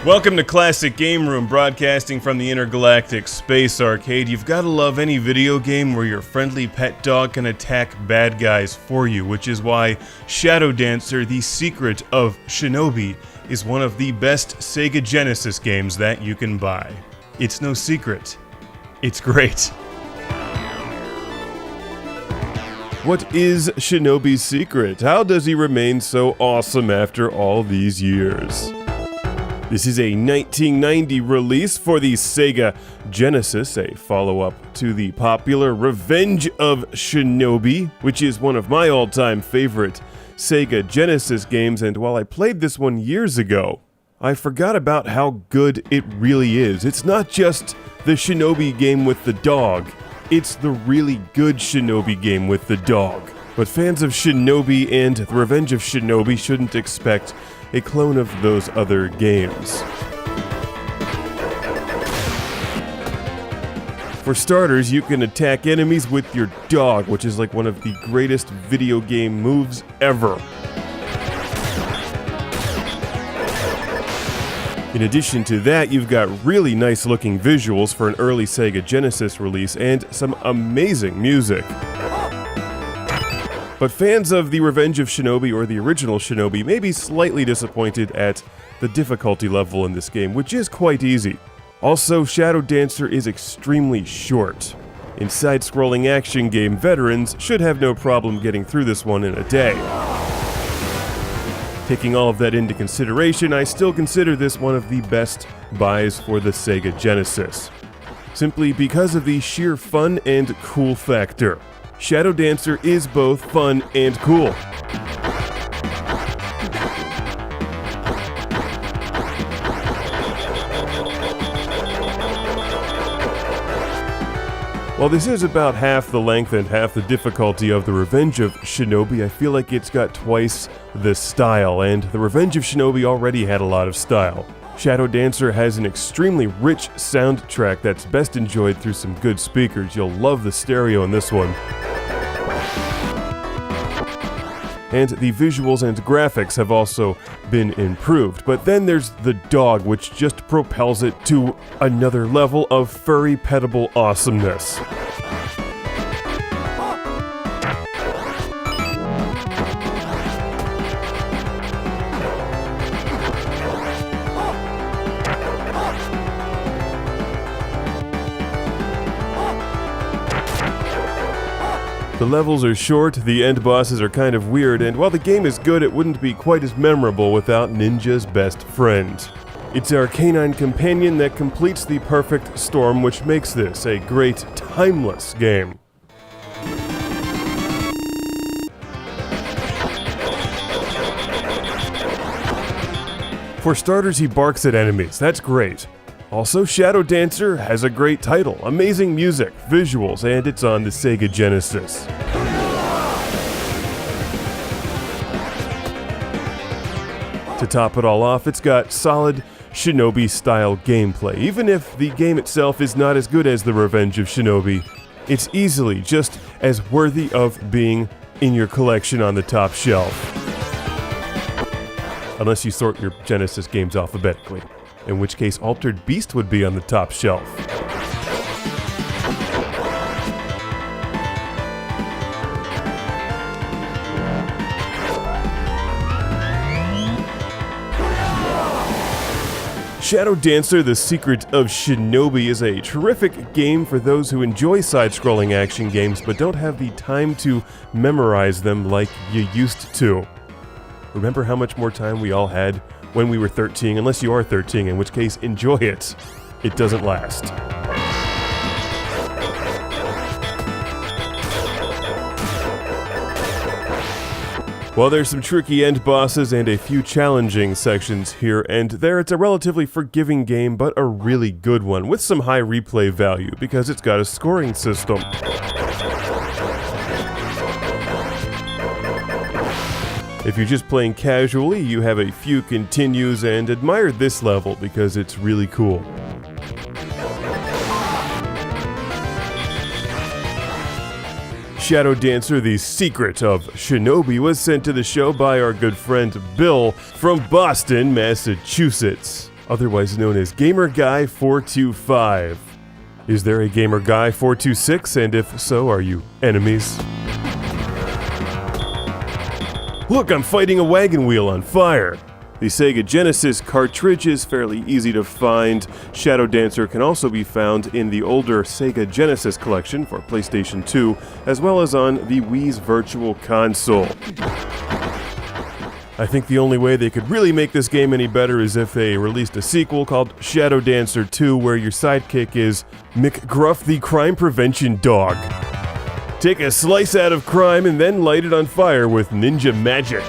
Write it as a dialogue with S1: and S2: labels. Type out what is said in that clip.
S1: Welcome to Classic Game Room, broadcasting from the Intergalactic Space Arcade. You've got to love any video game where your friendly pet dog can attack bad guys for you, which is why Shadow Dancer, The Secret of Shinobi, is one of the best Sega Genesis games that you can buy. It's no secret. It's great. What is Shinobi's secret? How does he remain so awesome after all these years? This is a 1990 release for the Sega Genesis, a follow-up to the popular Revenge of Shinobi, which is one of my all-time favorite Sega Genesis games, and while I played this one years ago, I forgot about how good it really is. It's not just the Shinobi game with the dog, it's the really good Shinobi game with the dog. But fans of Shinobi and The Revenge of Shinobi shouldn't expect a clone of those other games. For starters, you can attack enemies with your dog, which is like one of the greatest video game moves ever. In addition to that, you've got really nice looking visuals for an early Sega Genesis release and some amazing music. But fans of The Revenge of Shinobi or the original Shinobi may be slightly disappointed at the difficulty level in this game, which is quite easy. Also, Shadow Dancer is extremely short. In side-scrolling action game, veterans should have no problem getting through this one in a day. Taking all of that into consideration, I still consider this one of the best buys for the Sega Genesis, simply because of the sheer fun and cool factor. Shadow Dancer is both fun and cool. While this is about half the length and half the difficulty of The Revenge of Shinobi, I feel like it's got twice the style, and The Revenge of Shinobi already had a lot of style. Shadow Dancer has an extremely rich soundtrack that's best enjoyed through some good speakers. You'll love the stereo in this one. And the visuals and graphics have also been improved. But then there's the dog, which just propels it to another level of furry pettable awesomeness. The levels are short, the end bosses are kind of weird, and while the game is good, it wouldn't be quite as memorable without Ninja's best friend. It's our canine companion that completes the perfect storm, which makes this a great, timeless game. For starters, he barks at enemies. That's great. Also, Shadow Dancer has a great title, amazing music, visuals, and it's on the Sega Genesis. To top it all off, it's got solid Shinobi-style gameplay. Even if the game itself is not as good as The Revenge of Shinobi, it's easily just as worthy of being in your collection on the top shelf. Unless you sort your Genesis games alphabetically, in which case Altered Beast would be on the top shelf. Shadow Dancer, The Secret of Shinobi is a terrific game for those who enjoy side-scrolling action games but don't have the time to memorize them like you used to. Remember how much more time we all had when we were 13, unless you are 13, in which case, enjoy it. It doesn't last. While there's some tricky end bosses and a few challenging sections here and there, it's a relatively forgiving game, but a really good one, with some high replay value, because it's got a scoring system. If you're just playing casually, you have a few continues and admire this level because it's really cool. Shadow Dancer, The Secret of Shinobi, was sent to the show by our good friend Bill from Boston, Massachusetts. otherwise known as Gamer Guy 425. Is there a Gamer Guy 426, and if so, are you enemies? Look, I'm fighting a wagon wheel on fire! The Sega Genesis cartridge is fairly easy to find. Shadow Dancer can also be found in the older Sega Genesis collection for PlayStation 2, as well as on the Wii's Virtual Console. I think the only way they could really make this game any better is if they released a sequel called Shadow Dancer 2, where your sidekick is McGruff the Crime Prevention Dog. Take a slice out of crime and then light it on fire with ninja magic.